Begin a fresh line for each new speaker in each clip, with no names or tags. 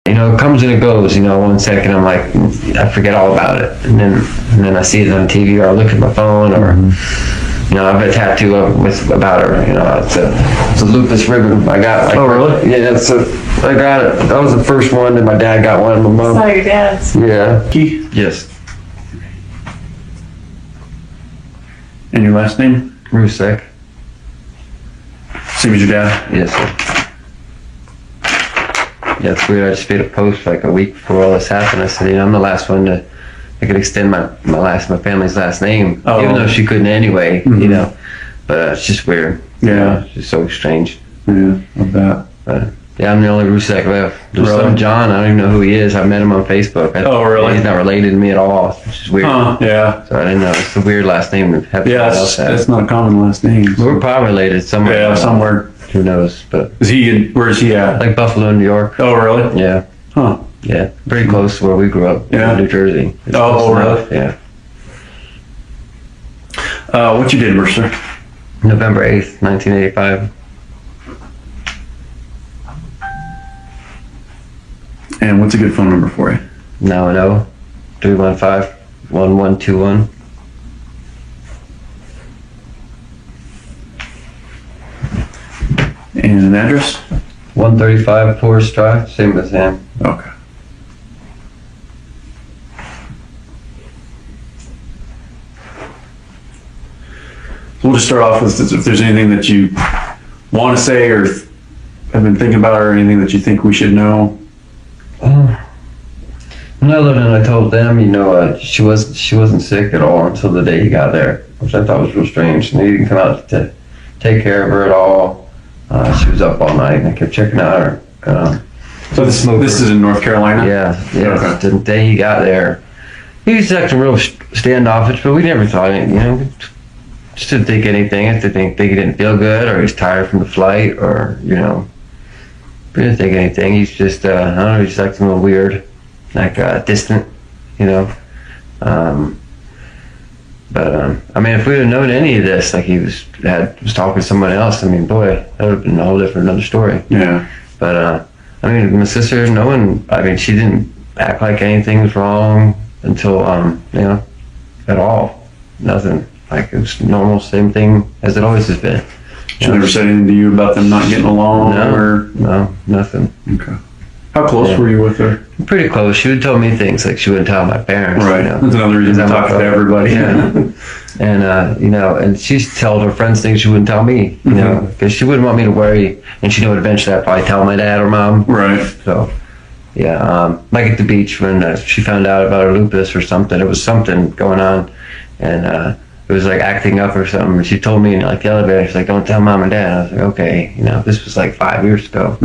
you know, it comes and it goes. You know, 1 second I'm like, I forget all about it, and then I see it on TV, or I look at my phone, or you know, I have a tattoo about her. You know, it's a lupus ribbon I got.
Oh, really?
Yeah, I got it. That was the first one, and my dad got one, and my mom.
Saw your dad's.
Yeah.
Keith?
Yes.
And your last name?
Rzucek.
Same as your dad?
Yes, sir. Yeah, it's weird. I just made a post like a week before all this happened. I said, you know, I'm the last one I could extend my family's last name,
Oh.
even though she couldn't anyway,
Mhm.
you know. But it's just weird.
Yeah.
You know, it's just so strange.
Yeah, of that.
But yeah, I'm the only Rzucek left. There's
Really?
son John. I don't even know who he is. I met him on Facebook.
Oh, really?
He's not related to me at all. Which is weird.
Huh, yeah.
So I didn't know. It's a weird last name to have.
Yeah,
someone else have.
that's not a common last name.
We're probably related somewhere.
Yeah, somewhere.
Who knows? But
Where is he at?
like Buffalo, New York.
Oh, really?
Yeah.
Huh.
Yeah, pretty close to where we grew up.
Yeah.
In New Jersey. It's
Oh,
close
really?
enough, Yeah.
What's your date of birth, sir?
November 8th, 1985.
And what's a good phone number for you?
910-315-1121.
And an address?
135 Forest Drive, same as him.
Okay. So we'll just start off with if there's anything that you want to say or have been thinking about, or anything that you think we should know.
Other than I told them, you know, she wasn't sick at all until the day he got there, which I thought was real strange. And he didn't come out to take care of her at all. She was up all night, and I kept checking out her.
So this is in North Carolina?
Yeah.
Okay.
The day he got there, he was acting real standoffish, but we never thought it, you know. Just didn't think anything. I think he didn't feel good, or he was tired from the flight, or, you know. We didn't think anything. He's just, I don't know, he's acting a little weird, like distant, you know. I mean, if we would have known any of this, like he was talking to someone else, I mean, boy, that would have been a whole different another story.
Yeah.
But I mean, my sister, she didn't act like anything was wrong until, you know, at all. Nothing. Like, it was normal, same thing as it always has been.
She never said anything to you about them not getting along?
No, nothing.
Okay. How close were you with her?
Pretty close. She would tell me things like she wouldn't tell my parents.
Right.
You know?
That's another reason to talk to everybody.
Yeah. And, you know, and she told her friends things she wouldn't tell me, you know, because she wouldn't want me to worry. And she knew eventually I'd probably tell my dad or mom.
Right.
So, yeah, like at the beach when she found out about her lupus or something, it was something going on. And it was like acting up or something. And she told me in like the elevator, she's like, don't tell mom and dad. I was like, okay, you know, this was like 5 years ago.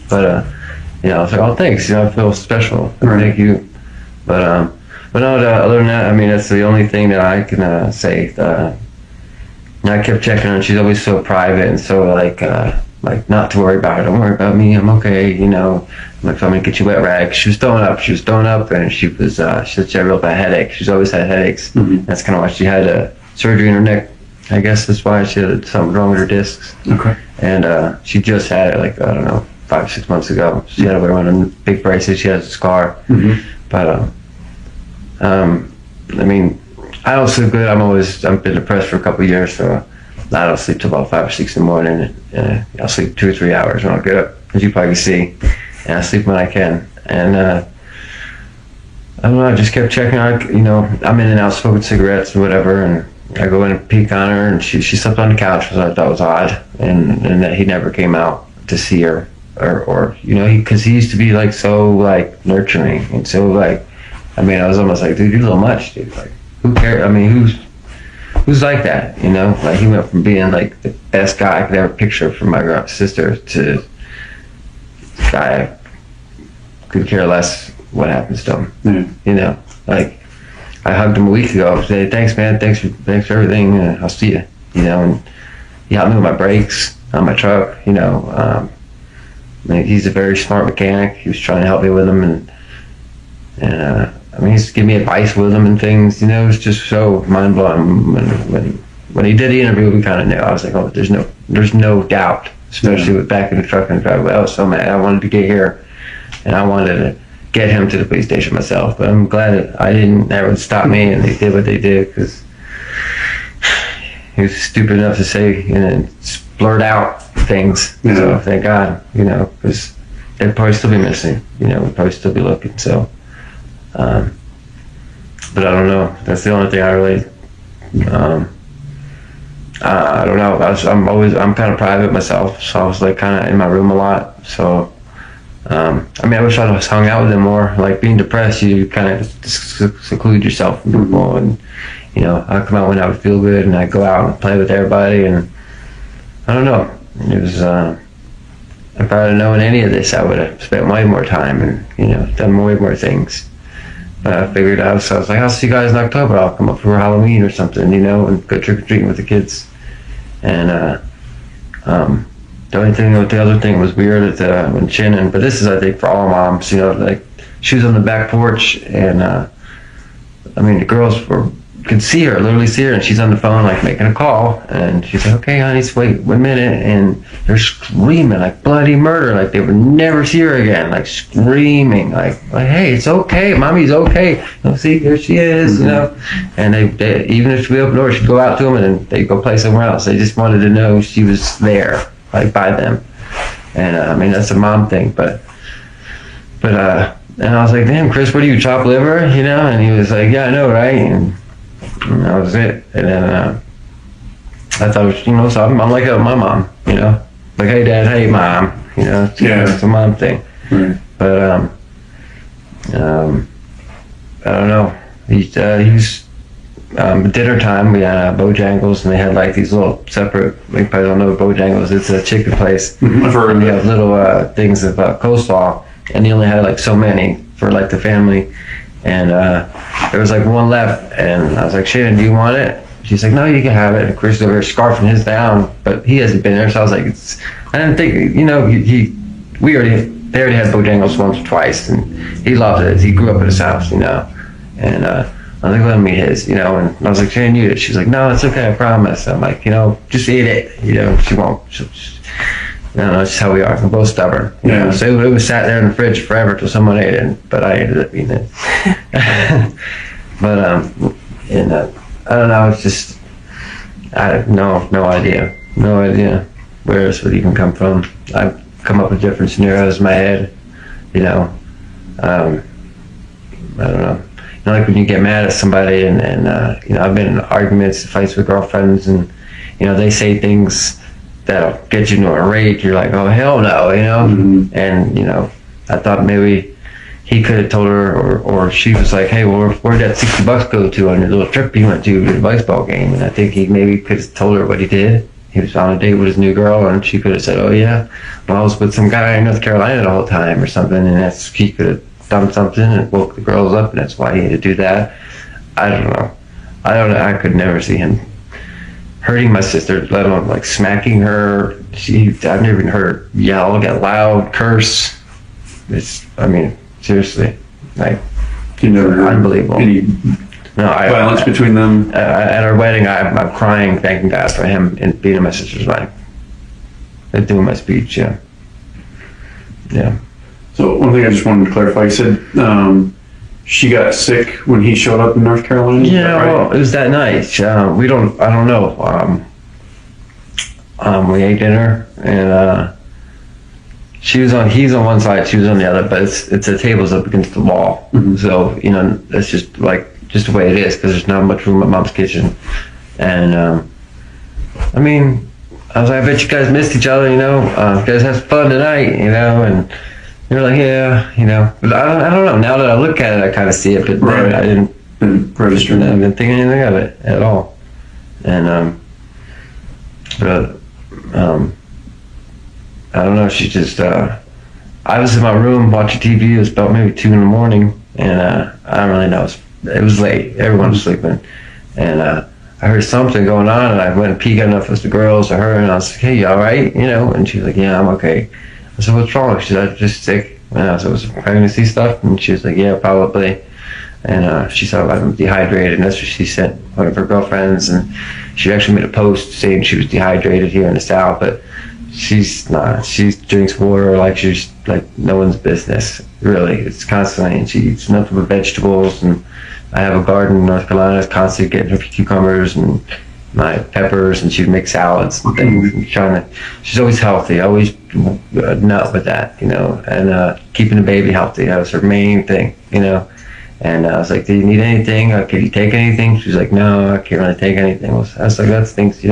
But, you know, I was like, oh, thanks, you know, I feel special.
Right.
Thank you. But no, other than that, I mean, that's the only thing that I can say. I kept checking on her. She's always so private and so like not to worry about her. Don't worry about me. I'm okay. You know, I'm like, I'm gonna get you wet rag. She was throwing up, and she had a real bad headache. She's always had headaches. That's kind of why she had surgery in her neck. I guess that's why she had something wrong with her discs.
Okay.
And she just had it like, I don't know, 5 or 6 months ago. She had to wear one of the big braces. She has a scar. But I mean, I don't sleep good. I've been depressed for a couple of years, so I don't sleep till about 5 or 6 in the morning. I'll sleep 2 or 3 hours when I'll get up, as you probably see. And I sleep when I can. And I don't know, I just kept checking out, you know, I'm in and out smoking cigarettes and whatever, and I go in and peek on her, and she slept on the couch, which I thought was odd, and that he never came out to see her, or you know, because he used to be like so like nurturing and so like, I mean, I was almost like, dude, you're a little much, dude. Like, who cares? I mean, who's like that, you know? Like, he went from being like the best guy I could ever picture for my sister to guy could care less what happens to him. You know, like, I hugged him a week ago. I said, thanks, man. Thanks for everything. I'll see you. You know, and he helped me with my brakes on my truck. You know, I mean, he's a very smart mechanic. He was trying to help me with them, and I mean, he's giving me advice with them and things. You know, it's just so mind blowing. When he did the interview, we kind of knew. I was like, oh, there's no doubt. Especially with back in the truck and driveway. I was so mad. I wanted to get here and I wanted to get him to the police station myself. But I'm glad that I didn't. That would stop me, and they did what they did because he was stupid enough to say, blurt out things.
Yeah.
So thank God, because they'd probably still be missing. We'd probably still be looking. So, but I don't know. That's the only thing I really. I don't know. I'm kind of private myself, so I was like kind of in my room a lot. So, I wish I was hung out with them more. Like being depressed, you kind of seclude yourself from people, and I come out when I would feel good, and I go out and play with everybody, and I don't know. It was if I had known any of this, I would have spent way more time and done way more things. I figured out, so I was like, I'll see you guys in October. I'll come up for Halloween or something, and go trick-or-treating with the kids. And the only thing with the other thing was weird when Shanann, but this is, I think, for all moms, like she was on the back porch, and the girls could see her, literally see her, and she's on the phone, like making a call, and she's like, okay, honey, just wait 1 minute, and they're screaming like bloody murder, like they would never see her again, like screaming, like hey, it's okay, mommy's okay, see, here she is, and they even if we open the door, she'd go out to them, and then they'd go play somewhere else. They just wanted to know she was there, like by them, and that's a mom thing, but and I was like, damn, Chris, what do you, chop liver, and he was like, yeah, I know, right, and that was it. And then I thought it was, so I'm like my mom, like, hey dad, hey mom, it's a mom thing.
Right.
But I don't know. He's dinner time. We had Bojangles, and they had like these little separate. You probably don't know what Bojangles. It's a chicken place.
I've heard of
and they
it.
have little things of coleslaw, and they only had like so many for like the family. And there was like one left, and I was like, Shanann, do you want it? She's like, no, you can have it. And Chris is over here scarfing his down, but he hasn't been there, so I was like, I didn't think, they already had Bojangles once or twice, and he loved it. He grew up at his house, and I was like, let me eat his, and I was like, Shanann, you eat it. She's like, no, it's okay, I promise. I'm like, just eat it, she won't. That's just how we are. We're both stubborn. So it was sat there in the fridge forever till someone ate it, but I ended up eating it. But I don't know. It's just I have no idea where this would even come from. I've come up with different scenarios in my head. I don't know. Like when you get mad at somebody, and I've been in arguments, fights with girlfriends, and they say things that'll get you into a rage. You're like, oh hell no,
Mm-hmm.
And I thought maybe he could have told her, or she was like, hey, well, where'd that $60 go to on your little trip you went to the baseball game? And I think he maybe could have told her what he did. He was on a date with his new girl, and she could have said, oh yeah, well, I was with some guy in North Carolina the whole time or something, and he could have done something and woke the girls up, and that's why he had to do that. I don't know. I could never see him hurting my sister, let alone like smacking her. I've never even heard her yell, get loud, curse. Seriously, like,
You never heard
unbelievable.
any violence between them?
At our wedding, I'm crying, thanking God for him and being in my sister's wedding. And doing my speech, yeah.
So one thing I just wanted to clarify, you said she got sick when he showed up in North Carolina?
Yeah,
right?
well, it was that night. I don't know. We ate dinner, and he's on one side, she was on the other, but it's the table's up against the wall.
Mm-hmm.
So, that's just the way it is, because there's not much room at Mom's kitchen. And, I was like, I bet you guys missed each other, you guys have fun tonight, and they're like, yeah, but I don't know. Now that I look at it, I kind of see it, but
Right.
I didn't
register.
I didn't think anything of it at all. And I don't know. She just I was in my room watching TV. It was about maybe 2 a.m, and I don't really know. It was late. Everyone was sleeping, and I heard something going on, and I went and peeked enough with the girls or her, and I was like, hey, you all right? And she's like, yeah, I'm okay. I said, what's wrong? She said, I'm just sick. And I said, was it pregnancy stuff? And she was like, yeah, probably. And she said, I'm dehydrated. And that's what she sent one of her girlfriends. And she actually made a post saying she was dehydrated here in the South. But she's not. She drinks water like she's like no one's business. Really, it's constantly, and she eats nothing but vegetables. And I have a garden in North Carolina. It's constantly getting her cucumbers and my peppers, and she'd make salads and things. And she's always healthy. Always nut with that, and keeping the baby healthy. That was her main thing, And I was like, "Do you need anything? Can you take anything?" She's like, "No, I can't really take anything." I was like, "That's things,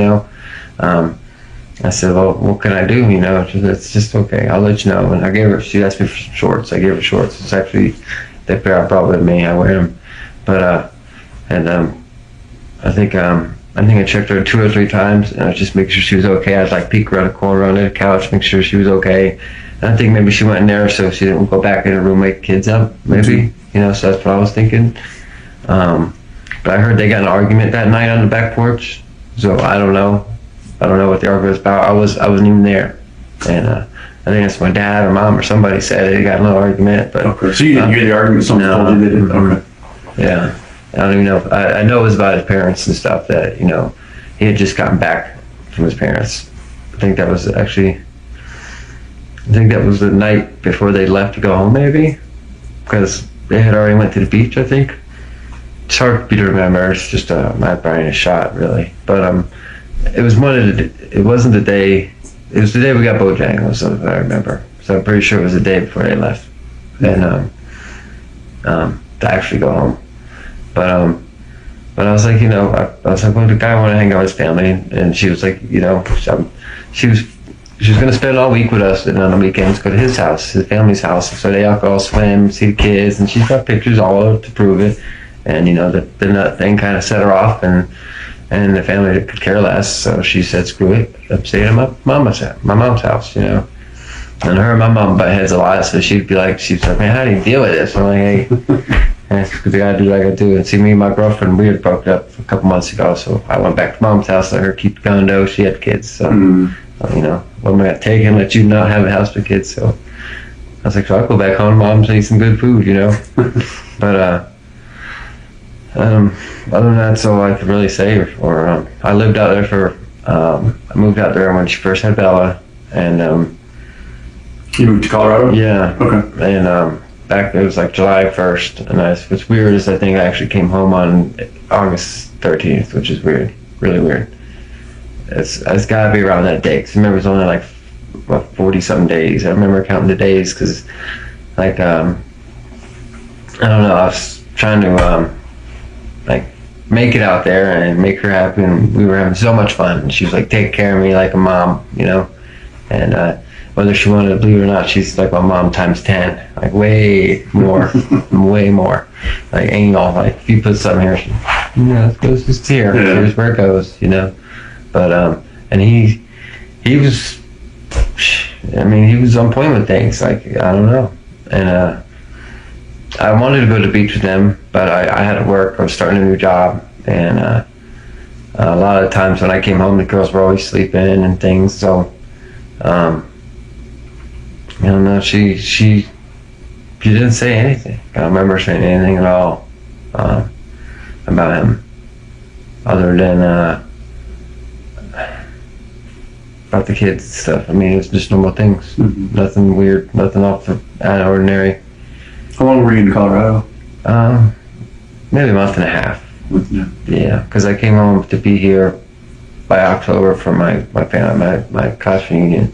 I said, "Well, what can I do?" She said, "It's just okay. I'll let you know." And I gave her. She asked me for some shorts. I gave her shorts. It's actually they pair I brought with me. I wear them, but I think I checked her 2 or 3 times, and I was just making sure she was okay. I'd like peek around the corner under the couch, make sure she was okay. And I think maybe she went in there so she didn't go back in her room, wake kids up. Maybe so that's what I was thinking. But I heard they got in an argument that night on the back porch. So I don't know. I don't know what the argument was about. I wasn't even there, and I think it's my dad or mom or somebody said they got in an argument. But
okay, so you didn't hear the argument? Someone told you they did. Okay.
Yeah, I don't even know. I know it was about his parents and stuff. That he had just gotten back from his parents. I think that was the night before they left to go home, maybe, because they had already went to the beach. I think it's hard for me to remember. It's just my brain is shot, really. But it was it wasn't the day. It was the day we got Bojangles, so I remember. So I'm pretty sure it was the day before they left, and to actually go home. But I was like, I was like, well, the guy wanted to hang out with his family, and she was like, she was gonna spend all week with us, and on the weekends go to his house, his family's house. So they all swim, see the kids, and she's got pictures all over to prove it. And the nut thing kind of set her off, and the family could care less. So she said, "Screw it, I'm staying at my mom's house," And her and my mom butt heads a lot, so she's like, "Man, how do you deal with this?" I'm like, "Hey, because I gotta do what I gotta do." And see, me and my girlfriend, we had broken up a couple months ago, so I went back to mom's house, let her keep the condo. She had kids, so what am I gonna take and let you not have a house with kids? So I was like, "So I'll go back home, mom's eat some good food," But other than that, that's all I could really say. Or I lived out there I moved out there when she first had Bella, and
you moved to Colorado?
Yeah.
Okay.
And back it was like July 1st, and what's weird is I think I actually came home on August 13th, which is weird, really weird. It's got to be around that day, because I remember it was only like 40-something days. I remember counting the days because, like, I don't know, I was trying to make it out there and make her happy, and we were having so much fun. And she was like taking care of me like a mom, and whether she wanted to believe it or not, she's like my mom times 10, like way more, way more, like anal. Like if you put something here, it goes just here. Yeah. Here's where it goes, But and he was, he was on point with things. Like I don't know, and I wanted to go to the beach with them, but I had to work. I was starting a new job, and a lot of times when I came home, the girls were always sleeping and things. So, I don't know. She didn't say anything. I don't remember saying anything at all about him, other than about the kids and stuff. It was just normal things. Mm-hmm. Nothing weird. Nothing out of the ordinary.
How long were you in Colorado?
Maybe a month and a half. Yeah, because I came home to be here by October for my family, my class reunion.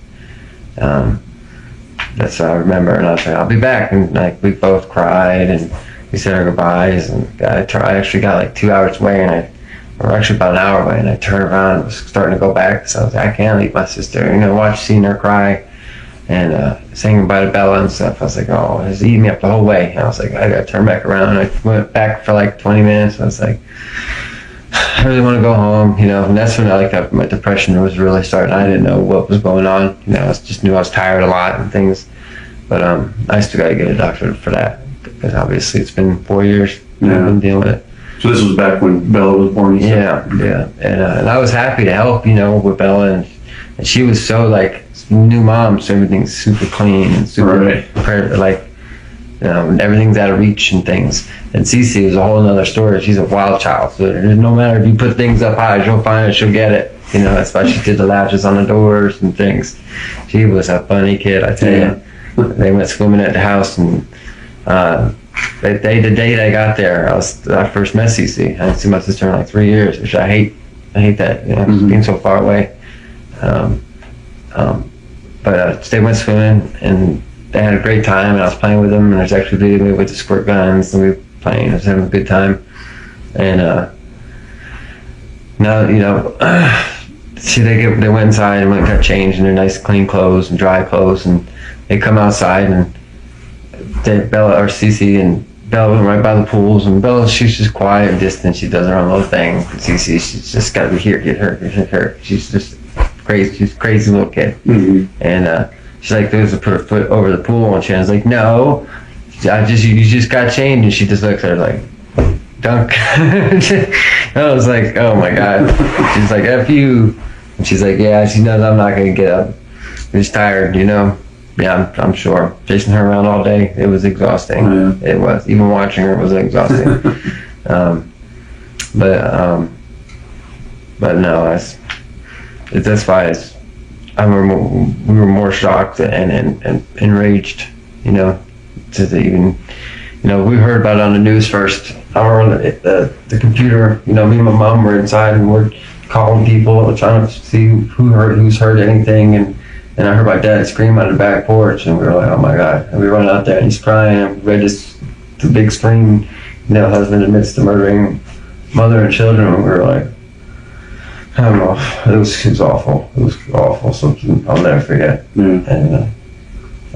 That's what I remember, and I was like, I'll be back, and like we both cried, and we said our goodbyes, and I actually got like 2 hours away, or actually about an hour away, and I turned around and was starting to go back, so I was like, I can't leave my sister, seeing her cry, and saying goodbye to Bella and stuff. I was like, oh, it's eating me up the whole way. And I was like, I gotta turn back around. I went back for like 20 minutes. I was like, I really want to go home, and that's when my depression was really starting. I didn't know what was going on. I just knew I was tired a lot and things. But I still got to get a doctor for that, because obviously it's been 4 years. I've been dealing with it.
So this was back when Bella was born?
Yeah. And I was happy to help, with Bella, and she was so like new mom, so everything's super clean and super everything's out of reach and things. And Cece is a whole nother story. She's a wild child, so no matter if you put things up high, she'll find it, she'll get it. You know, that's why she did the latches on the doors and things. She was a funny kid, I tell you. They went swimming at the house, and the day they got there, I first met Cece. I didn't see my sister in like 3 years, which I hate that, you know, being so far away. But they went swimming, and they had a great time, and I was playing with them, and there's actually video of me with the squirt guns, and we were playing, I was having a good time. And now, you know, they went inside and went and got changed in their nice clean clothes and dry clothes, and they come outside, and Bella or Cece and Bella went right by the pools, and Bella, she's just quiet and distant. She does her own little thing. And Cece, she's just got to be here, get her. She's just crazy. She's a crazy little kid. And she's like, goes to put her foot over the pool, and Shannon's like, no, you just got changed, and she just looks at her like, dunk. I was like, oh my God. She's like, F you. And she's like, yeah, she knows I'm not gonna get up. I'm just tired, you know. Yeah, I'm sure. Chasing her around all day, it was exhausting. It was. Even watching her was exhausting. But no, that's why we were more shocked and enraged, you know, to even, you know, we heard about it on the news first. I remember the computer, you know, me and my mom were inside, and we're calling people, trying to see who's heard anything, and I heard my dad scream on the back porch, and we were like, oh my God. And we run out there, and he's crying, and we read the big screen, you know, husband admits to murdering mother and children, and we were like, I don't know, it was awful. It was awful, something I'll never forget. And I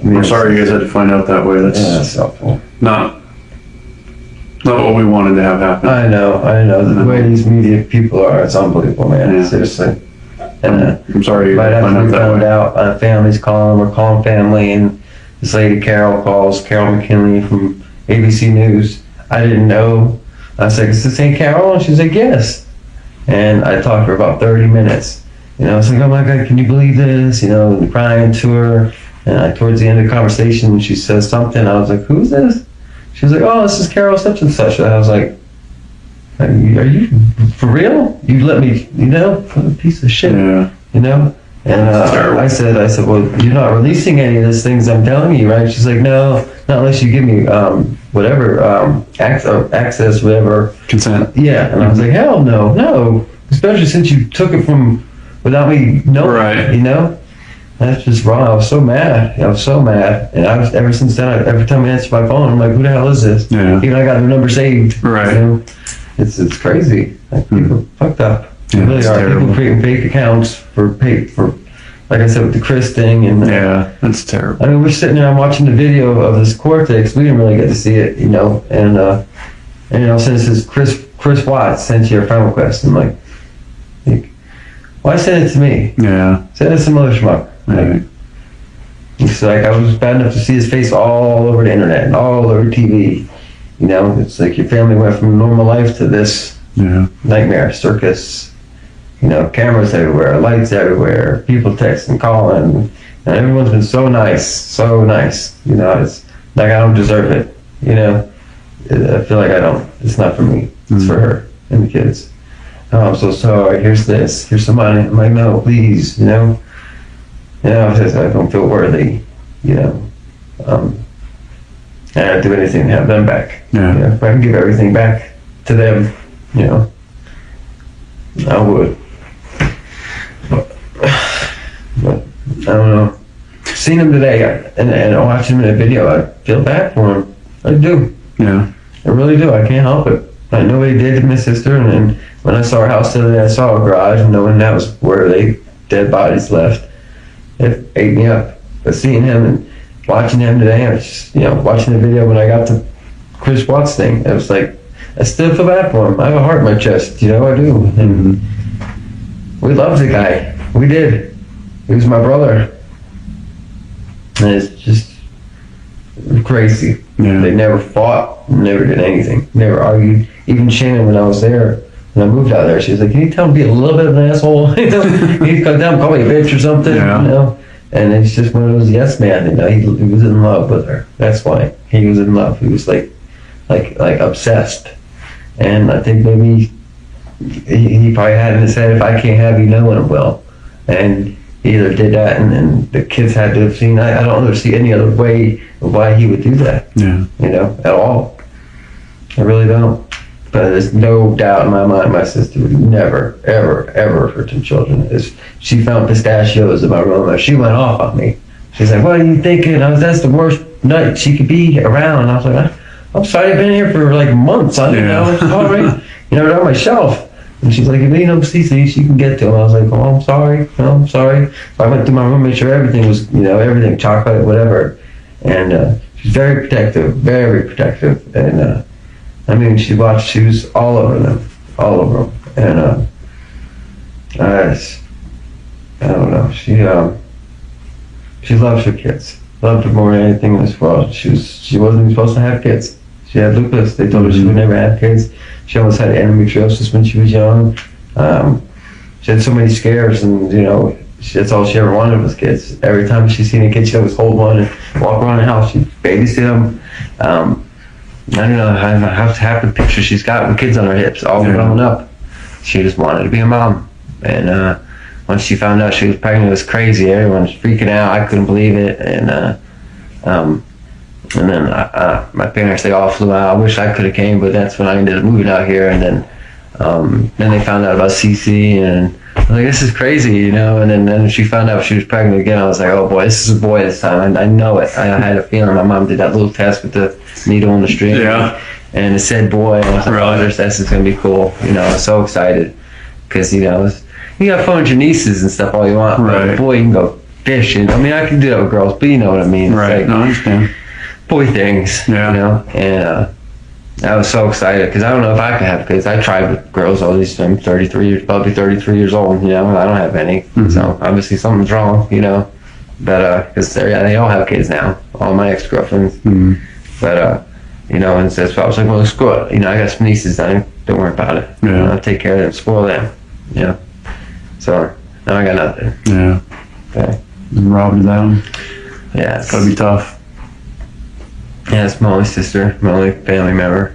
mean,
I'm sorry you guys had to find out that way.
That's awful.
Not what we wanted to have happen.
I know. The way these media people are, it's unbelievable, man. Seriously. And
I'm sorry.
Right after we found out, families we're calling family, and this lady Carol McKinley from ABC News. I didn't know. I was like, is this Aunt Carol? And she's like, yes. And I talked for about 30 minutes. You know, I was like, oh my God, can you believe this? You know, and crying to her. And towards the end of the conversation, she says something. I was like, who's this? She was like, oh, this is Carol such and such. And I was like, are you for real? You let me, you know, what a piece of shit, you know? And I said, well, you're not releasing any of these things I'm telling you, right? She's like, no, not unless you give me whatever, access, whatever.
Consent.
Yeah. And I was like, hell no. Especially since you took it from without me knowing,
right.
You know? That's just wrong. I was so mad. And I was, ever since then, every time I answer my phone, I'm like, who the hell is this?
Yeah.
Even I got their number saved.
Right.
You know? It's crazy. Like, people fucked up. They really are.
Terrible.
People creating fake accounts for like I said, with the Chris thing. And
that's terrible.
I mean, we're sitting there, I'm watching the video of this cortex. We didn't really get to see it, you know. And you know, since this Chris Watts sent you a friend request, I'm like, why send it to me?
Yeah.
Send it to some other schmuck. Like, it's like I was bad enough to see his face all over the internet and all over TV. You know, it's like your family went from normal life to this nightmare circus. You know, cameras everywhere, lights everywhere, people texting, calling, and everyone's been so nice. You know, it's like I don't deserve it. You know, I feel like I don't. It's not for me. It's for her and the kids. Oh, I'm so sorry. Here's this. Here's some money. I'm like, no, please. You know. You know, I don't feel worthy. You know. And I'd do anything to have them back.
Yeah.
You know, if I can give everything back to them, you know, I would. But I don't know. Seeing him today and watching him in a video, I feel bad for him. I do.
Yeah.
I really do. I can't help it. Like nobody did to my sister, and then when I saw her house the other day, I saw a garage, and knowing that was where they dead bodies left, it ate me up. But seeing him and watching him today, I was just, you know, watching the video when I got the Chris Watts thing, it was like, I still feel bad for him. I have a heart in my chest, you know, I do. And we loved the guy. We did. He was my brother. And it's just crazy.
Yeah.
They never fought, never did anything, never argued. Even Shanann, when I was there, when I moved out there, she was like, can you tell him to be a little bit of an asshole? You know, he'd come down, call me a bitch or something, you know? And it's just one of those yes man, you know, he was in love with her. That's why. He was in love. He was like obsessed. And I think maybe he probably had in his head, if I can't have you, no one will. And he either did that, and then the kids had to have seen. I don't see any other way of why he would do that.
Yeah.
You know, at all. I really don't. But there's no doubt in my mind my sister would never, ever, ever hurt them children. She found pistachios in my room. She went off on me. She's like, "What are you thinking? That's the worst night she could be around." And I was like, "I'm sorry, I've been here for like months. I didn't know. I'm sorry." You know, they're on my shelf. And she's like, "If you know CC, she can get to them." I was like, "Oh, I'm sorry. No, I'm sorry." So I went through my room, made sure everything was, everything, chocolate, whatever. And she's very protective, very protective. And I mean, she was all over them. And I don't know. She loves her kids. Loved her more than anything in this world. She wasn't even supposed to have kids. She had lupus. They told her she would never have kids. She almost had endometriosis when she was young. She had so many scares, and that's all she ever wanted was kids. Every time she seen a kid, she'd always hold one and walk around the house. She'd babysit them. I don't know half the picture she's got with kids on her hips, all growing up. She just wanted to be a mom. And once she found out she was pregnant, it was crazy. Everyone was freaking out. I couldn't believe it. And then my parents, they all flew out. I wish I could have came, but that's when I ended up moving out here. And then they found out about CC, and I was like, this is crazy, And then she found out she was pregnant again. I was like, oh boy, this is a boy this time. I know it. I had a feeling. My mom did that little test with the needle on the string. Yeah. And it said boy. And I was like, oh, this is going to be cool. I was so excited because, you got fun with your nieces and stuff all you want. Right. But boy, you can go fishing. I mean, I can do that with girls, but you know what I mean. It's
right. No, I understand.
Boy things, and I was so excited because I don't know if I could have kids. I tried with girls all these. I'm 33, probably 33 years old. I don't have any, so obviously something's wrong, But because they all have kids now, all my ex-girlfriends. But and so I was like, well, screw it. I got some nieces. Don't worry about it. Yeah. I'll take care of them, spoil them. So now I got nothing.
Yeah.
Okay.
Robbed of them.
Yeah.
It's gotta be tough.
Yeah, it's my only sister, my only family member.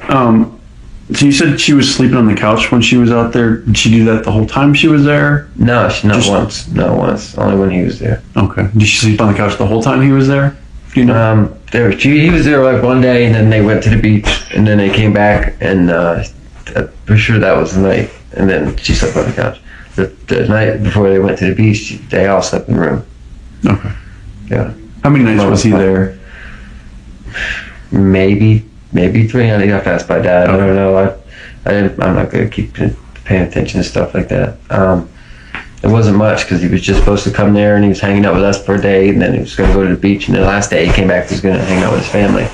So you said she was sleeping on the couch when she was out there. Did she do that the whole time she was there?
No, once. Not once. Only when he was there.
Okay. Did she sleep on the couch the whole time he was there? Do you know?
He was there like one day, and then they went to the beach, and then they came back, and I'm pretty sure that was the night. And then she slept on the couch. The night before they went to the beach, they all slept in the room.
Okay.
Yeah.
How many nights was he there?
Maybe 3. I think I passed by Dad. Okay. I don't know. I'm not good at paying attention to stuff like that. It wasn't much because he was just supposed to come there and he was hanging out with us for a day, and then he was going to go to the beach. And the last day he came back, he was going to hang out with his family.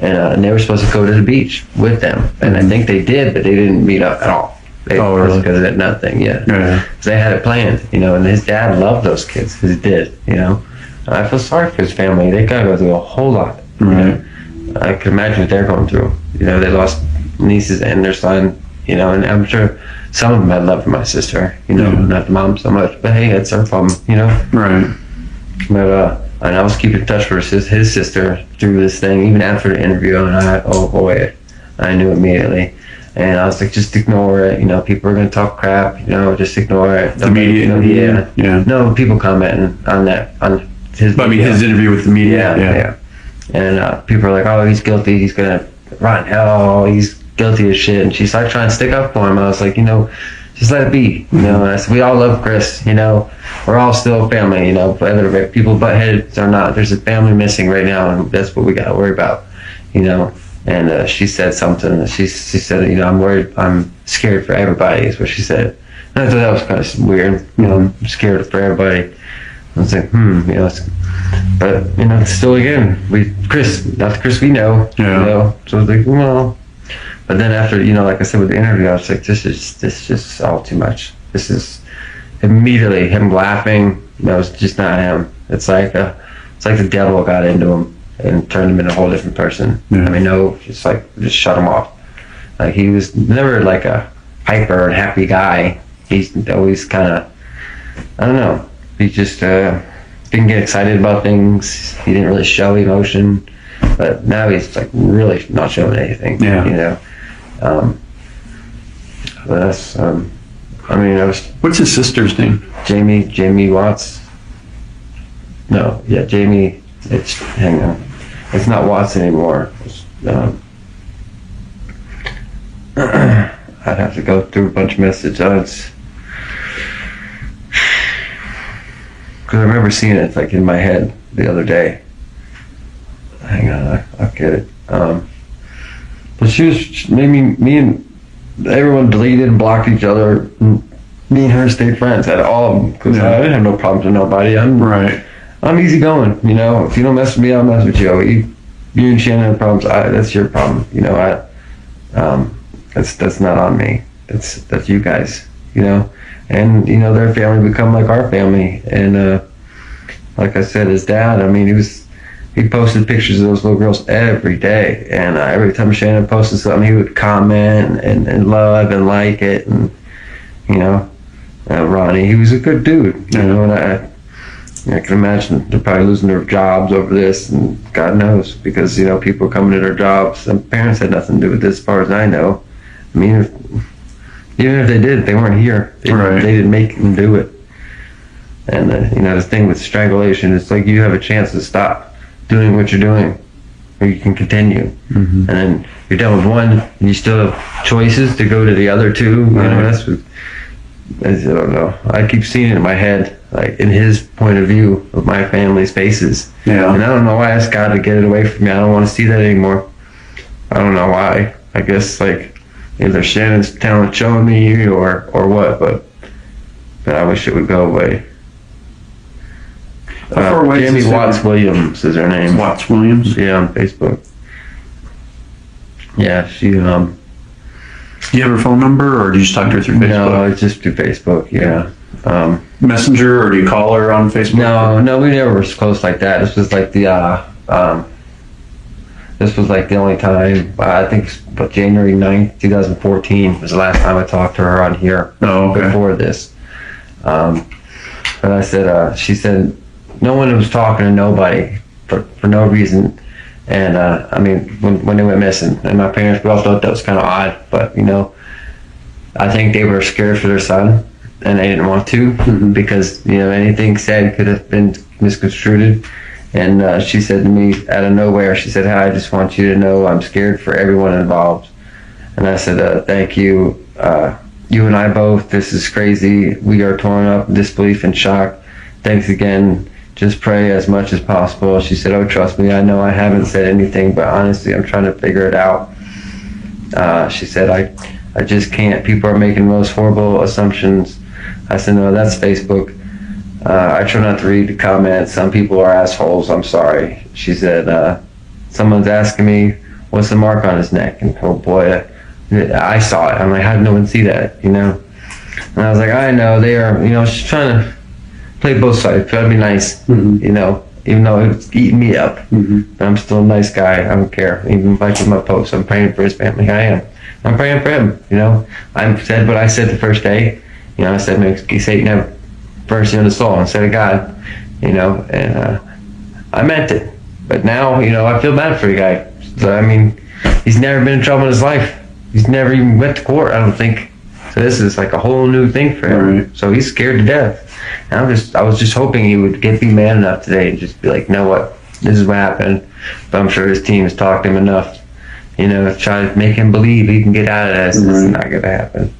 And they were supposed to go to the beach with them. And I think they did, but they didn't meet up at all.
Really?
Because of that nothing, yeah. Because they had it planned, and his dad loved those kids. He did, I feel sorry for his family. They gotta go through a whole lot.
Right.
I can imagine what they're going through. They lost nieces and their son. And I'm sure some of them had love for my sister. Not the mom so much, but hey, it's their problem.
Right.
But and I was keeping in touch with his sister through this thing, even after the interview. And I knew immediately. And I was like, just ignore it. People are gonna talk crap. Just ignore it.
The media. Yeah.
No, people commenting on that on. His
interview with the media.
Yeah. And people are like, oh, he's guilty. He's going to rot in hell. He's guilty as shit. And she's like trying to stick up for him. I was like, just let it be. And I said, we all love Chris. We're all still family. Whether people butt heads or not, there's a family missing right now, and that's what we got to worry about. And she said something. She said, I'm worried. I'm scared for everybody. Is what she said. And I thought that was kind of weird. I'm scared for everybody. I was like, but still again, Chris, not the Chris we know, So I was like, well, but then after, like I said with the interview, I was like, this is just all too much. This is immediately him laughing. It's just not him. It's like the devil got into him and turned him into a whole different person. Yeah. I mean, just shut him off. Like he was never like a hyper and happy guy. He's always kind of, I don't know. He just didn't get excited about things. He didn't really show emotion, but now he's like really not showing anything. Yeah. But that's, I mean, I was
What's his sister's name?
Jamie Watts. No, yeah, Jamie. Hang on. It's not Watts anymore. I'd have to go through a bunch of messages. Because I remember seeing it like in my head the other day. Hang on, I'll get it. But she was, me and everyone deleted and blocked each other. Me and her stayed friends at all, because I didn't have no problems with nobody. I'm easygoing, you know. If you don't mess with me, I'll mess with you. You and Shannon have problems. That's your problem, you know. That's not on me. That's you guys, you know. And you know, their family become like our family. And like I said, his dad. I mean, he posted pictures of those little girls every day, and every time Shannon posted something, he would comment and love and like it. And you know, Ronnie, he was a good dude, you know. And I can imagine they're probably losing their jobs over this, and God knows, because you know, people are coming to their jobs. And parents had nothing to do with this, as far as I know. I mean, even if they did, they weren't here. They didn't make them do it. And you know, the thing with strangulation, it's like you have a chance to stop doing what you're doing, or you can continue. And then you're done with one, and you still have choices to go to the other two. You know, that's what, I don't know. I keep seeing it in my head, like in his point of view of my family's faces.
Yeah.
And I don't know why I asked God to get it away from me. I don't want to see that anymore. I don't know why. I guess like either Shannon's talent showing me or what, but I wish it would go away. Jamie Watts Williams is her name.
Watts Williams?
Yeah, on Facebook. Yeah, she,
Do you have her phone number, or do you just talk to her through Facebook?
No, it's just through Facebook, yeah.
Messenger, or do you call her on Facebook?
No, we never were close like that. This was like the, this was like the only time, I think, but January 9th, 2014 was the last time I talked to her on here.
Oh, okay.
Before this. But I said, she said, no one was talking to nobody for no reason. And I mean, when they went missing, and my parents, we all thought that was kind of odd, but you know, I think they were scared for their son, and they didn't want to, because you know, anything said could have been misconstrued. And she said to me out of nowhere, she said, "Hi, I just want you to know I'm scared for everyone involved." And I said, "Thank you. You and I both. This is crazy. We are torn up, disbelief and shock. Thanks again. Just pray as much as possible." She said, "Oh, trust me, I know I haven't said anything, but honestly, I'm trying to figure it out." She said, I just can't. People are making the most horrible assumptions. I said, "No, that's Facebook. I try not to read the comments. Some people are assholes. I'm sorry." She said, "Someone's asking me, what's the mark on his neck?" And oh boy, I saw it. I'm like, how did no one see that, you know? And I was like, I know, they are, you know, she's trying to play both sides, try to be nice, you know, even though it's eating me up. But I'm still a nice guy. I don't care. Even if I do my posts, I'm praying for his family. I am. I'm praying for him, you know. I said what I said the first day. You know, I said, may Satan have mercy on the soul instead of God, you know, and I meant it. But now, you know, I feel bad for the guy. So, I mean, he's never been in trouble in his life. He's never even went to court, I don't think. So this is like a whole new thing for him. So he's scared to death. And I was just hoping he would be man enough today and just be like, you know what, this is what happened. But I'm sure his team has talked to him enough, you know, to try to make him believe he can get out of this. This is not going to happen.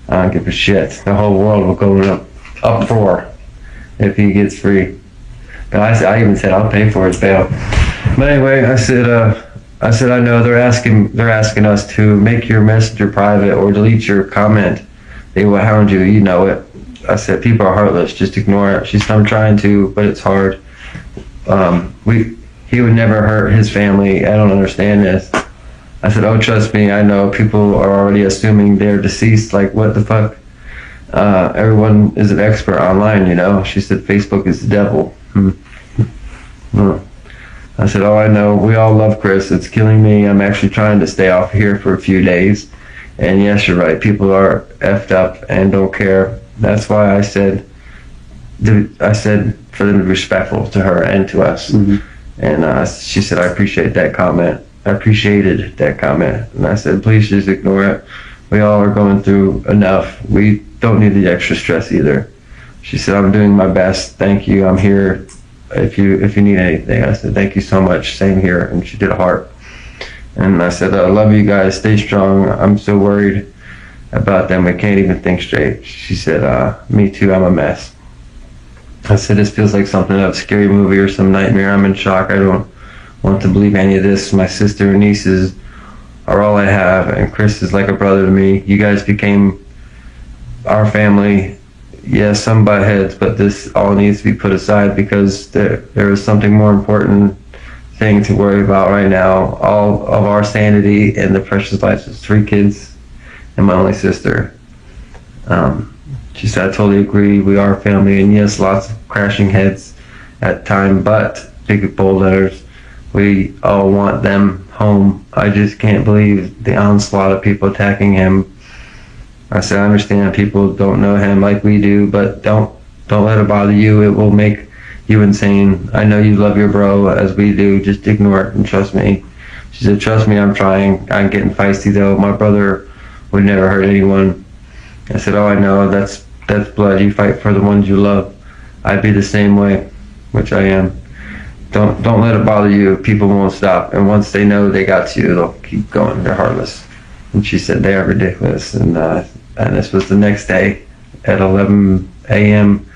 I don't give a shit. The whole world will go in uproar if he gets free. But I even said I'll pay for his bail. But anyway, I said I know they're asking us to make your messenger private or delete your comment. They will hound you. You know it. I said, people are heartless. Just ignore it. She said, I'm trying to, but it's hard. He would never hurt his family. I don't understand this. I said, oh, trust me. I know people are already assuming they're deceased. Like, what the fuck? Everyone is an expert online, you know. She said, Facebook is the devil. I said, oh, I know. We all love Chris. It's killing me. I'm actually trying to stay off here for a few days. And yes, you're right. People are effed up and don't care. That's why I said for them to be respectful to her and to us. And she said, I appreciate that comment. I appreciated that comment. And I said, please just ignore it. We all are going through enough. We don't need the extra stress either. She said, I'm doing my best. Thank you. I'm here if you need anything. I said, thank you so much. Same here. And she did a heart. And I said, I love you guys. Stay strong. I'm so worried about them. I can't even think straight. She said, me too. I'm a mess. I said, this feels like something out of a scary movie or some nightmare. I'm in shock. I don't want to believe any of this. My sister and nieces are all I have, and Chris is like a brother to me. You guys became our family. Yes, some butt heads, but this all needs to be put aside because there is something more important thing to worry about right now. All of our sanity and the precious lives of 3 kids and my only sister. She said, I totally agree. We are family, and yes, lots of crashing heads at time, but big bold letters. We all want them home. I just can't believe the onslaught of people attacking him. I said, I understand people don't know him like we do, but don't let it bother you. It will make you insane. I know you love your bro as we do. Just ignore it and trust me. She said, trust me, I'm trying. I'm getting feisty though. My brother would never hurt anyone. I said, oh, I know. That's blood. You fight for the ones you love. I'd be the same way, which I am. Don't let it bother you. People won't stop. And once they know they got you, they'll keep going. They're heartless. And she said, they are ridiculous. And this was the next day at 11 a.m.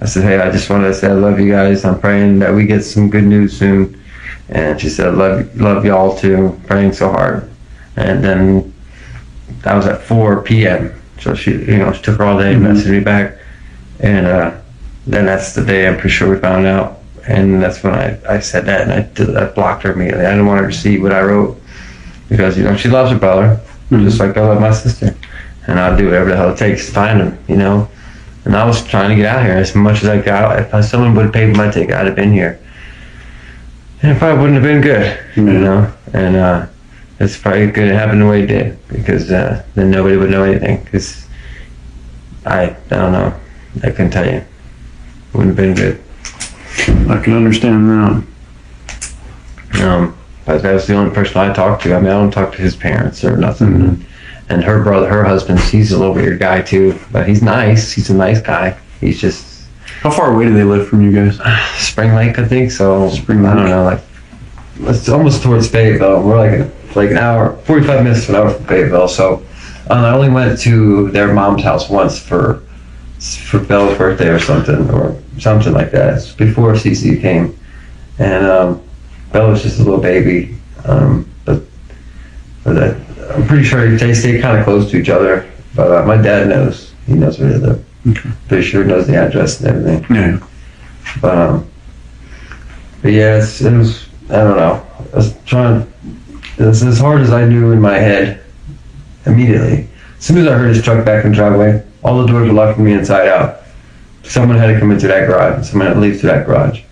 I said, hey, I just wanted to say I love you guys. I'm praying that we get some good news soon. And she said, love y'all too. Praying so hard. And then that was at 4 p.m. So she took her all day, messaged me back. And then that's the day I'm pretty sure we found out. And that's when I said that, and I blocked her immediately. I didn't want her to see what I wrote because, she loves her brother, just like I love my sister. And I'll do whatever the hell it takes to find him, And I was trying to get out here as much as I got. If someone would have paid my ticket, I'd have been here. And it probably wouldn't have been good, And it's probably good it happened the way it did because then nobody would know anything. Because I don't know. I couldn't tell you. It wouldn't have been good.
I can understand that.
But that was the only person I talked to. I don't talk to his parents or nothing.
Mm-hmm.
And her husband, he's a little weird guy too, but he's nice. He's a nice guy. He's just.
How far away do they live from you guys?
Spring Lake, I think. So
Spring Lake.
I don't know, it's almost towards Fayetteville. We're like an hour, 45 minutes to an hour from Fayetteville. So I only went to their mom's house once for Bella's birthday or something like that. It's before CC came, and Bella was just a little baby. But I'm pretty sure they stay kind of close to each other. But my dad knows. He knows where they live.
Okay.
Pretty sure he knows the address and everything.
Yeah.
But yeah, it was. I don't know. I was trying. It's as hard as I knew in my head. Immediately, as soon as I heard his truck back in the driveway, all the doors were locked from the inside out. Someone had to come into that garage. Someone had to leave through that garage,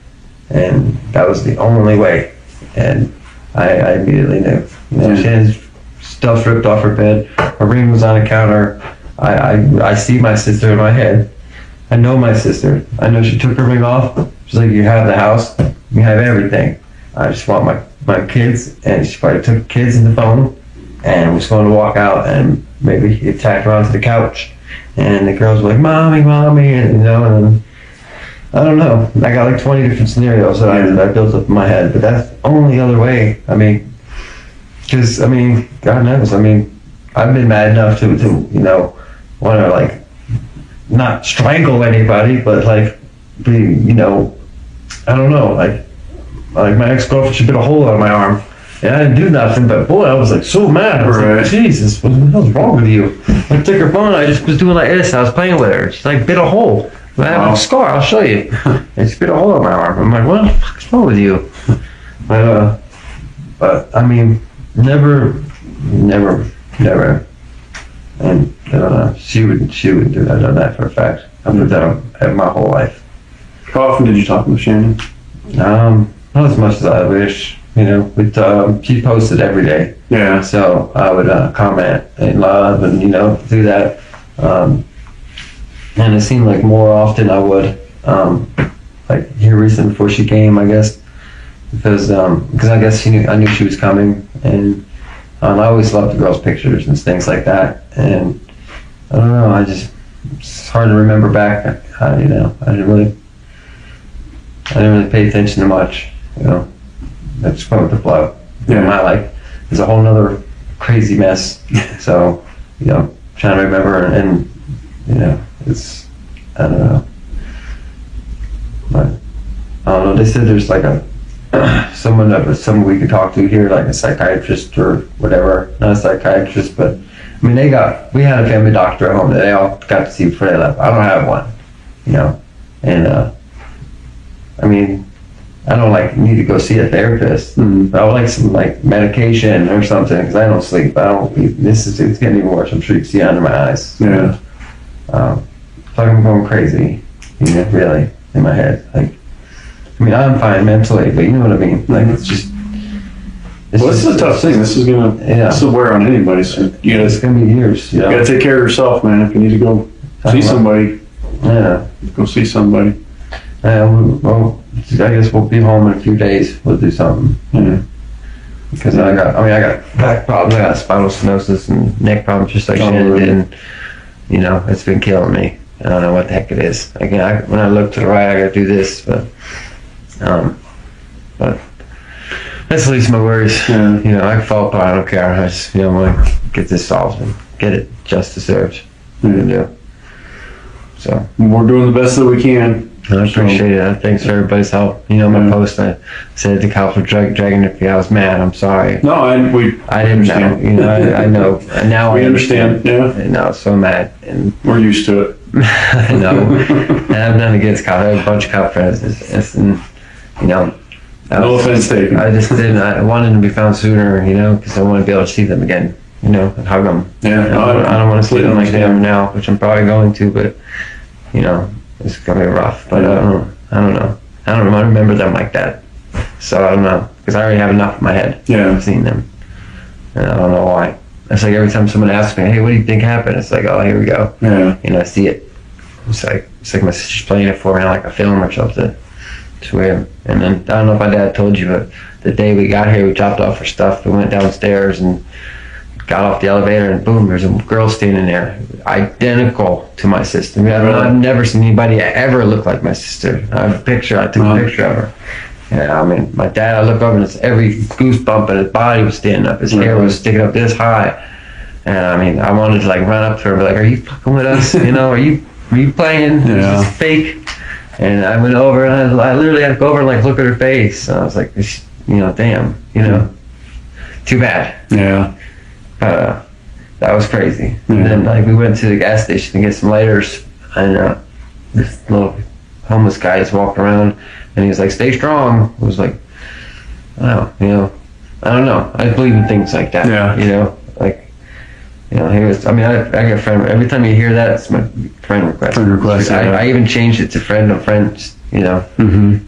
and that was the only way. And I immediately knew. She had his stuff ripped off her bed. Her ring was on a counter. I see my sister in my head. I know my sister. I know she took her ring off. She's like, you have the house. You have everything. I just want my kids. And she probably took the kids and the phone and was going to walk out and maybe he attacked her onto the couch. And the girls were like, mommy, and and I don't know. I got like 20 different scenarios that I built up in my head, but that's the only other way. Because God knows. I've been mad enough to want to not strangle anybody, but be I don't know, like my ex-girlfriend, she bit a hole out of my arm. And I didn't do nothing, but boy, I was so mad. I was like, Jesus, what the hell's wrong with you? I took her phone, I just was doing like this, I was playing with her. She bit a hole. I have a scar, I'll show you. And she bit a hole in my arm. I'm like, what the fuck's wrong with you? But never. And I don't know, she wouldn't do that. I know that for a fact. I've lived that my whole life.
How often did you talk with Shanann?
Not as much as I wish. She posted every day.
Yeah.
So I would comment and love and do that. And it seemed like more often I would here recently before she came, I guess. because I guess I knew she was coming, and I always loved the girls' pictures and things like that. And I don't know, it's hard to remember back. I didn't really pay attention to much. I just went with the flow. My life is a whole nother crazy mess. So trying to remember, and it's, I don't know. But I don't know. They said there's like someone we could talk to here, like a psychiatrist or whatever. Not a psychiatrist, but I mean, we had a family doctor at home that they all got to see before they left. I don't have one, and I mean, I don't need to go see a therapist. But I would like some medication or something, because I don't sleep. It's getting even worse. I'm sure you can see it under my eyes.
Yeah.
It's like I'm going crazy, really, in my head. I'm fine mentally, but you know what I mean? It's just...
This is a tough thing. This will wear on anybody. So
it's going to be years.
You got to take care of yourself, man. If you need to go see somebody, go see somebody.
Well, I guess we'll be home in a few days. We'll do something. Because I got back problems. I got spinal stenosis and neck problems, just like Shanann did. And, it's been killing me. I don't know what the heck it is. When I look to the right, I got to do this, but that's at least my worries. I can fall apart. I don't care. I just, want to get this solved and get it just deserved. So
we're doing the best that we can.
I appreciate it. Thanks for everybody's help. My post, I said the cops were dragging it. I was mad. I'm sorry.
No, I
didn't know. I know. And now
we understand. Yeah.
And I was so mad. And
we're used to it.
I know. And I've nothing against cops. I have a bunch of cop friends. No
offense taken.
I just didn't. I wanted them to be found sooner, because I want to be able to see them again, and hug them.
Yeah.
I don't want to see them like they are now, which I'm probably going to, but it's gonna be rough. But I don't know. I don't remember them like that, so I don't know, because I already have enough in my head. I've seen them, and I don't know why. It's like every time someone asks me, "Hey, what do you think happened?" It's like, "Oh, here we go." I see it. It's like my sister's playing it for me like a film or something. It's weird. And then, I don't know if my dad told you, but the day we got here, we dropped off our stuff. We went downstairs and got off the elevator, and boom, there's a girl standing there, identical to my sister. I've never seen anybody ever look like my sister. I have a picture. I took a picture of her. My dad, I look over, and it's every goosebump in his body was standing up. His hair was sticking up this high. And I wanted to run up to her and be like, "Are you fucking with us? Are you playing? Is this fake?" And I went over, and I literally had to go over and look at her face. And I was like, damn, too bad.
Yeah.
That was crazy. And then we went to the gas station to get some lighters, and this little homeless guy just walked around, and he was like, "Stay strong." I was like, wow, I don't know. I believe in things like that. He was. I got a friend. Every time you hear that, it's my friend request. I even changed it to friend of friends. And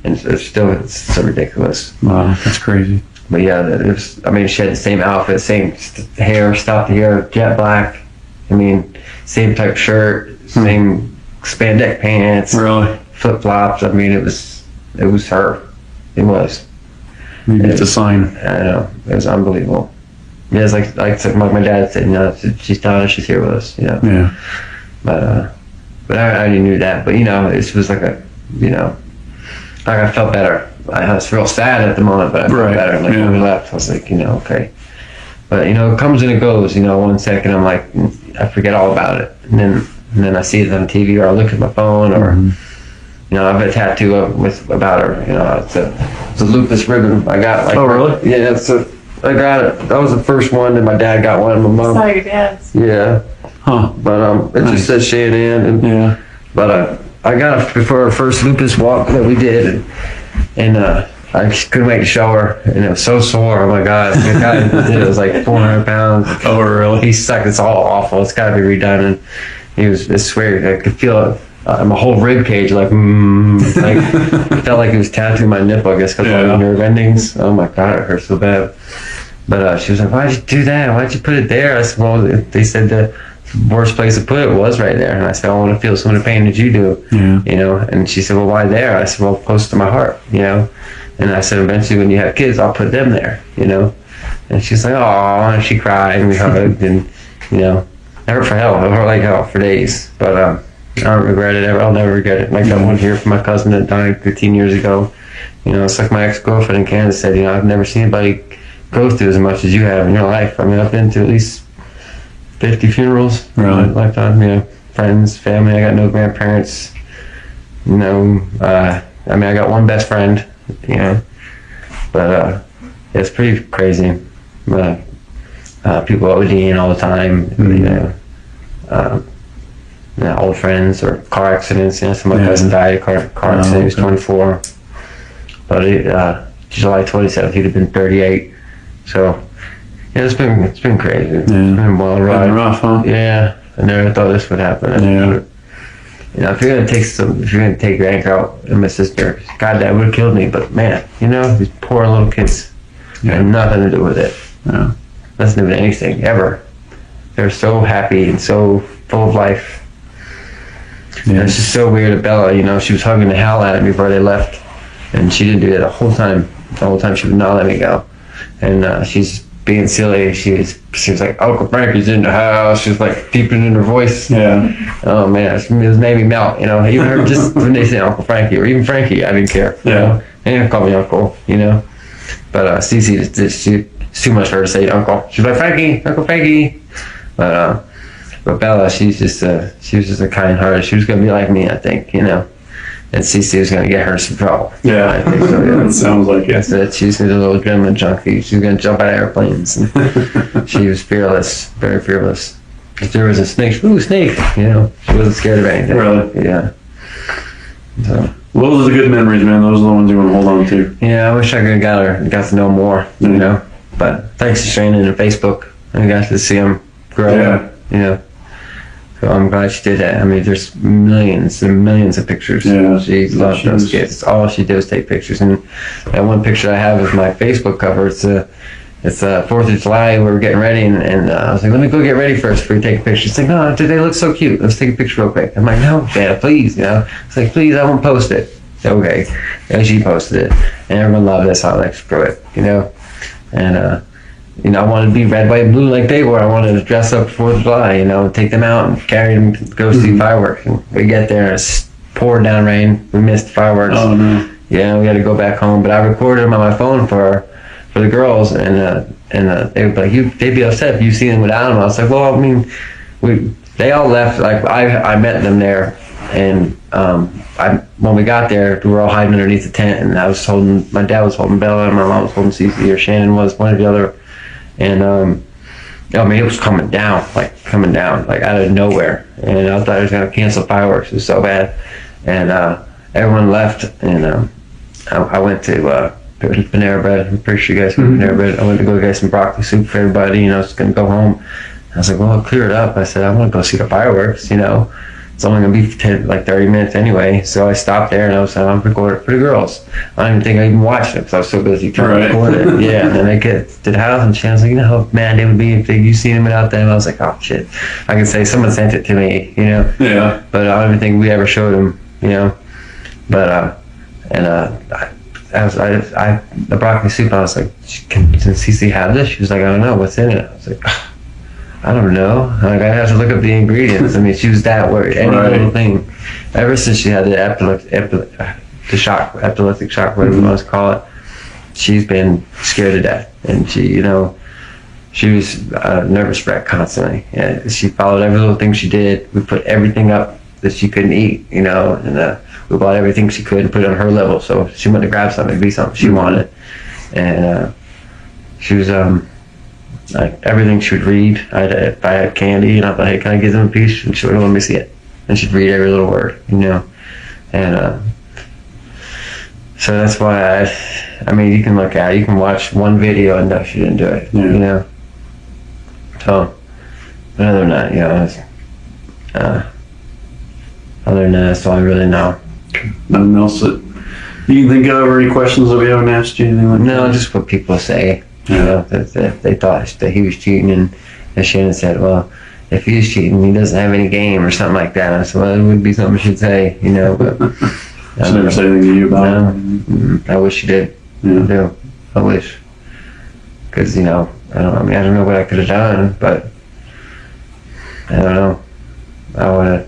it's so ridiculous.
Wow, that's crazy.
But yeah, it was. She had the same outfit, same hair, stopped here, jet black. Same type shirt, same spandex pants.
Really?
Flip flops. It was her. It was.
Maybe it's a sign.
I know. It was unbelievable. Yeah, it's like my dad said, she's telling us she's here with us,
Yeah.
But I already knew that. But it was like I felt better. I was real sad at the moment, but I felt better. When we left, I was like, okay. But it comes and it goes. 1 second I'm like, I forget all about it, and then I see it on TV, or I look at my phone, or I have a tattoo about her. It's a lupus ribbon I got.
Oh, really?
Yeah, I got it. That was the first one, and my dad got one. And my mom.
Saw your dad's.
Yeah.
Huh.
But it just says Shanann. But I got it before our first lupus walk that we did, and I couldn't wait to show her, and it was so sore. Oh my God! The guy who did it was like 400 pounds.
Oh, really?
He sucked. It's all awful. It's got to be redone. And it's weird. I could feel it. My whole rib cage, it felt like it was tattooing my nipple, I guess, because of the nerve endings. Oh my God, it hurts so bad. But she was like, "Why'd you do that? Why'd you put it there?" I said, "Well, they said the worst place to put it was right there." And I said, "I want to feel some of the pain that you do." And she said, "Well, why there?" I said, "Well, close to my heart, And I said, eventually when you have kids, I'll put them there, you know. And she's like, oh, and she cried and we hugged and, you know, it hurt for hell. It hurt like hell for days. But I don't regret it ever. I'll never regret it. Like that one here from my cousin that died 15 years ago. You know, it's like my ex-girlfriend in Kansas said, you know, I've never seen anybody go through as much as you have in your life. I mean, I've been to at least 50 funerals in my lifetime, you know, friends, family. I got no grandparents, you know. I mean, I got one best friend, you know, but it's pretty crazy. People ODing all the time, you know, old friends or car accidents. You know, some of my cousin died of a car accident. He was 24. But July 27th, he'd have been 38. So, yeah, it's been crazy. Yeah. It's been a wild ride.
Rough, huh?
Yeah, I never thought this would happen.
Yeah.
You know, if you're gonna take your anchor out and my sister, God, that would have killed me. But man, you know, these poor little kids had nothing to do with it.
Yeah.
Nothing to do with anything ever. They're so happy and so full of life. Yeah. And it's just so weird that Bella, you know, she was hugging the hell out of me before they left. And she didn't do that the whole time. The whole time she would not let me go. And she's being silly. She was like, Uncle Frankie's in the house. She was like deepening in her voice. Yeah. Oh man, it made me melt. You know, even her, just when they say Uncle Frankie or even Frankie, I didn't care.
Yeah.
You know? They didn't call me Uncle. You know. But Cece, it's too much for her to say Uncle. She's like Uncle Frankie. But Bella, she was just a kind heart. She was gonna be like me, I think. You know. And Cece was going to get her some trouble.
Yeah, I think so, yeah. It sounds like it.
That she's a little adrenaline junkie. She was going to jump out of airplanes. And she was fearless, very fearless. If there was a snake, ooh, snake, you know, she wasn't scared of anything.
Really?
Yeah. So.
Well, those are the good memories, man. Those are the ones you want to hold on to.
Yeah, I wish I could have got to know more, you know. But thanks to Shanann and Facebook, I got to see them grow up, you know. So I'm glad she did that. I mean, there's millions and millions of pictures. Yeah, she loved those kids. All she did was take pictures. And that one picture I have is my Facebook cover. It's 4th of July. We were getting ready, and I was like, let me go get ready first before we take a picture. She's like, no, they look so cute. Let's take a picture real quick. I'm like, no, Dad, please, you know. It's like, please, I won't post it. Okay. And she posted it. And everyone loved it, so I was like, screw it, you know. And, you know, I wanted to be red, white, and blue like they were. I wanted to dress up for 4th of July, you know, take them out and carry them to go see fireworks. And we get there, and it's poured down rain. We missed fireworks. Oh, no. Yeah, we had to go back home. But I recorded them on my phone for the girls, and they would be like, they'd be upset if you see them without them. I was like, well, I mean, they all left. Like, I met them there, and when we got there, we were all hiding underneath the tent, and my dad was holding Bella, and my mom was holding Cece, or Shannon was, one or the other. And I mean, it was coming down like out of nowhere, and I thought I was gonna cancel fireworks. It was so bad, and everyone left, and I went to Panera Bread. I'm pretty sure you guys went to Panera Bread. I went to go get some broccoli soup for everybody. You know, I was gonna go home. I was like, well, I'll clear it up. I said, I want to go see the fireworks. You know, it's only gonna be 30 minutes anyway. So I stopped there, and I was like, I'm recording for the girls. I don't even think I even watched it because I was so busy trying to record it. Yeah, and then they get to the house, and Shannon's like, you know how mad they would be if you seen them without them. I was like, oh shit. I can say someone sent it to me, you know. Yeah. But I don't even think we ever showed them, you know. But the broccoli soup, I was like, can Cece have this? She was like, I don't know, what's in it? I was like, I don't know. Like, I have to look up the ingredients. I mean, she was that worried. Any little thing. Ever since she had the epileptic shock, whatever you want to call it, she's been scared to death. And she, you know, she was a nervous wreck constantly. And she followed every little thing she did. We put everything up that she couldn't eat, you know, and we bought everything she could and put it on her level. So if she wanted to grab something, it'd be something she wanted. And she was, like, everything she would read. If I had candy, and I thought, hey, can I give them a piece? And she would let me see it. And she'd read every little word, you know. And so that's why I mean, you can look at it. You can watch one video and know she didn't do it, you know. So, but other than that, you know, other than that, that's all I really know.
Nothing else that you can think of, or any questions that we haven't asked you, anything like that?
No, just what people say. You know, that they thought that he was cheating, and Shanann said, well, if he's cheating, he doesn't have any game or something like that. I said, well, it would be something she should say, you know. But
she never said anything to you about it?
I wish she did.
Yeah.
I do. I wish. Because, I don't know what I could have done, but I don't know. I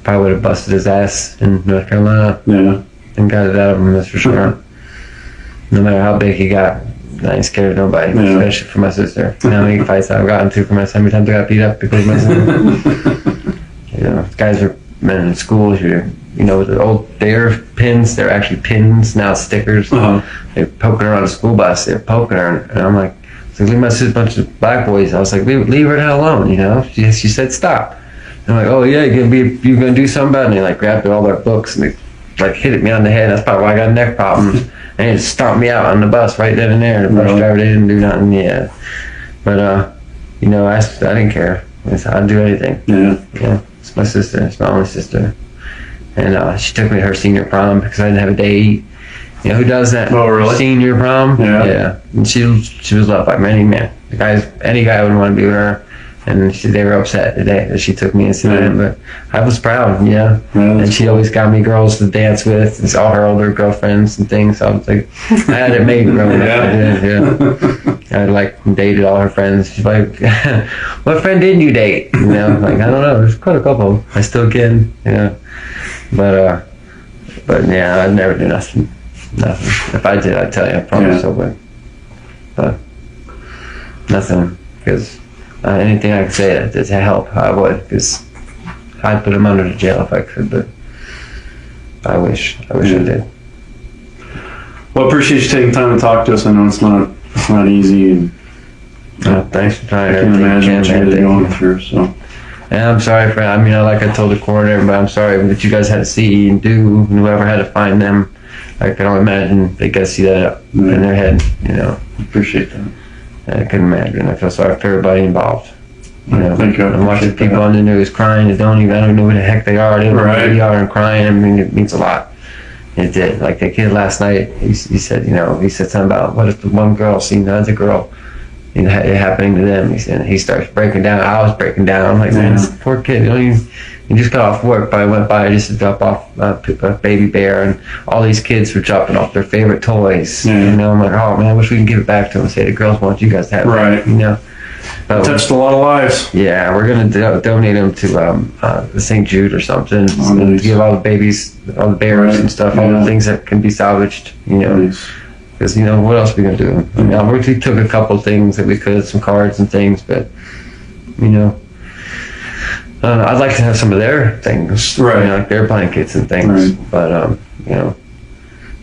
probably would have busted his ass in North Carolina.
Yeah.
And got it out of him, that's for sure. No matter how big he got, I ain't scared of nobody, especially for my sister. You know how many fights I've gotten to for my sister, how many times I got beat up because of my sister. Guys are men in school here. With the old dare pins, they're actually pins, now stickers.
Uh-huh.
They're poking her on a school bus, they're poking her, and I'm like, leave my sister, a bunch of black boys. I was like, leave her the hell alone, She said stop. And I'm like, oh yeah, you gonna do something about it? And they like grabbed all their books and they hit me on the head. That's probably why I got neck problems. And it stomped me out on the bus right then and there. The bus driver, they didn't do nothing yet. But, I didn't care. I'd do anything.
Yeah.
It's my sister. It's my only sister. And she took me to her senior prom because I didn't have a date. Who does that?
Oh, really?
Senior prom?
Yeah.
Yeah. And she was loved by many men. Any guy would want to be with her. And they were upset today that she took me instead of him, but I was proud, and she always got me girls to dance with, and all her older girlfriends and things. So I was like, I had it made growing up. I dated all her friends. She's like, what friend didn't you date? I don't know. There's quite a couple. I still can, But yeah, I'd never do nothing. If I did, I'd tell you. I probably still would. But nothing, because. Anything I could say to help, I would, because I'd put him under the jail if I could, but I wish I did.
Well, I appreciate you taking time to talk to us. I know it's not easy, and
thanks for trying.
I can't imagine what you're really going through. So,
and I'm sorry for. Like I told the coroner, but I'm sorry that you guys had to see and do, and whoever had to find them. I can only imagine they got to see that in their head.
Appreciate that.
I couldn't imagine. I feel sorry for everybody involved.
Thank you.
I'm watching people on the news crying. I don't know who the heck they are. They don't know who they are and crying. It means a lot. It did. Like the kid last night, he said, he said something about what if the one girl seen the other girl, it happening to them. He starts breaking down. I was breaking down. I'm like, man, this poor kid. He just got off work, but I went by just to drop off a baby bear, and all these kids were dropping off their favorite toys. I'm like, oh man, I wish we could give it back to them and say the girls want you guys to have it.
Right. Touched a lot of lives.
Yeah, we're gonna donate them to the St. Jude or something.
Nice.
Give all the babies, all the bears and stuff, all the things that can be salvaged. Because what else are we gonna do? We took a couple things that we could, some cards and things, but I'd like to have some of their things, like their blankets and things. But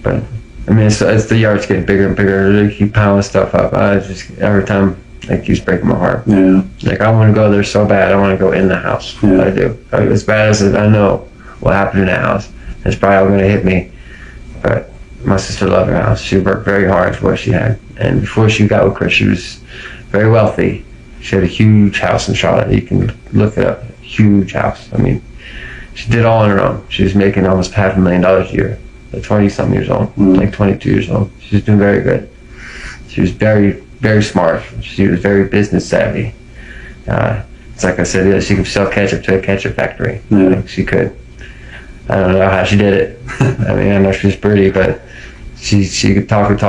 but it's the yard's getting bigger and bigger. They keep piling stuff up. I just every time. It keeps breaking my heart. Yeah. Like I want to go there so bad. I want to go in the house. Yeah. I do. As bad as I know what happened in that house, it's probably all going to hit me. But my sister loved her house. She worked very hard for what she had. And before she got with Chris, she was very wealthy. She had a huge house in Charlotte. You can look it up. Huge house. She did all on her own. She was making almost $500,000 a year. At 20-something years old, like 22 years old. She was doing very good. She was very smart. She was very business savvy. It's like I said, she could sell ketchup to a ketchup factory. She could. I don't know how she did it. I know she was pretty, but she could talk and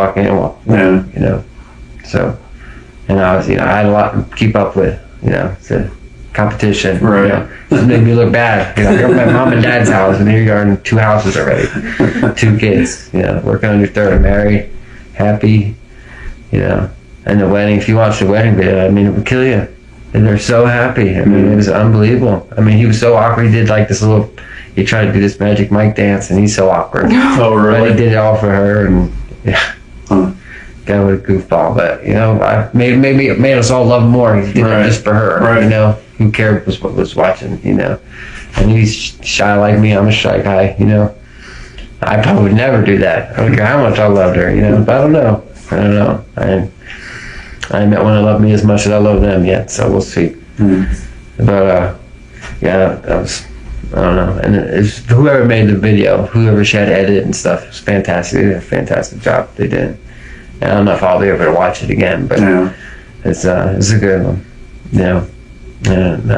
So, and I had a lot to keep up with. The competition. Right. It made me look bad. You're at my mom and dad's house, and here you are in 2 houses already, 2 kids. Working on your 3rd, married, happy. And the wedding, if you watch the wedding video, it would kill you. And they're so happy. It was unbelievable. He was so awkward. He did like this he tried to do this Magic Mike dance, and he's so awkward.
Oh, really?
But he did it all for her, and guy was a goofball. But, I made us all love him more. He did it just for her. Right. Who cared what was watching, And he's shy like me. I'm a shy guy, I probably would never do that. I don't care how much I loved her, But I don't know. I met one that loved me as much as I love them yet, so we'll see. But that was, I don't know. And it's whoever made the video, whoever she had to edit and stuff, it was fantastic. They did a fantastic job. They did. And I don't know if I'll be able to watch it again, but it's a good one. And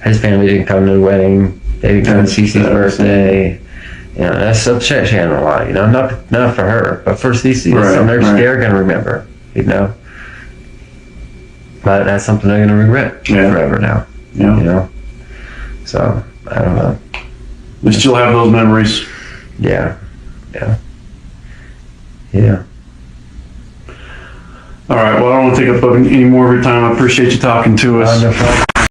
his family didn't come to the wedding. They didn't come to Cece's birthday. You know, that's upset Shannon a lot. You know, not for her, but for Cece. That's
Right,
something
right.
they're gonna remember. You know, but that's something they're gonna regret forever now.
Yeah.
You know, so I don't know.
We still have those memories.
Yeah.
All right. Well, I don't want to take up any more of your time. I appreciate you talking to us.
No problem.